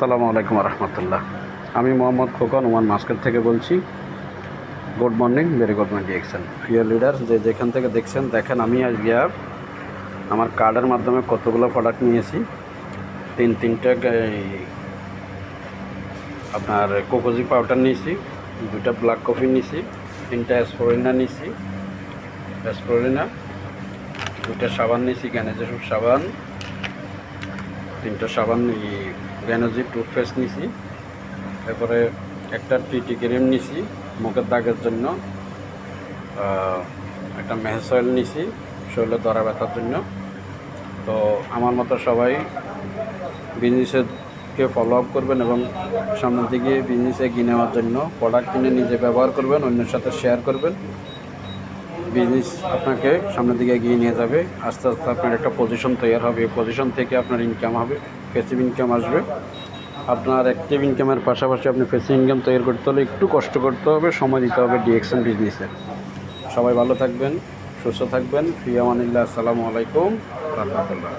আসসালামু আলাইকুম রহমতুল্লাহ। আমি মোহাম্মদ খোকন ওমান মাস্কেট থেকে বলছি। Good morning, very good morning DXN প্রিয় লিডার, যেখান থেকে দেখছেন দেখেন। আমি আজকে আমার কার্ডের মাধ্যমে কতগুলো প্রোডাক্ট নিয়েছি। তিনটা আপনার কোকোজি পাউডার নিয়েছি, 2টা ব্ল্যাক কফি নিয়েছি, 3টা অ্যাসপ্রিনা নিয়েছি, 2টা সাবান নিয়েছি, গ্যানেজের সাবান, 3টা সাবান, গ্যানেজির টুথপেস্ট নিয়েছি। এরপরে একটা টিটি ক্রিম নিছি মুখের দাগের জন্য, একটা মেহেস অয়েল নিছি শরীরে দরা ব্যথার জন্য। তো আমার মতো সবাই বিজনেসকে ফলো আপ করবেন এবং সামনের দিকে বিজনেসে এগিয়ে নেওয়ার জন্য প্রোডাক্ট কিনে নিজে ব্যবহার করবেন, অন্যের সাথে শেয়ার করবেন। বিজনেস আপনাকে সামনের দিকে এগিয়ে নিয়ে যাবে। আস্তে আস্তে আপনার একটা পজিশন তৈরি হবে, এই পজিশন থেকে আপনার ইনকাম হবে, প্যাসিভ ইনকাম আসবে। আপনার অ্যাক্টিভ ইনকামের পাশাপাশি আপনি প্যাসিভ ইনকাম তৈরি করতে হলে একটু কষ্ট করতে হবে, সময় দিতে হবে ডিএক্সএন বিজনেসে। সবাই ভালো থাকবেন, সুস্থ থাকবেন। ফি আমানিল্লাহ। আসসালামু আলাইকুম রহমতুল্লাহ।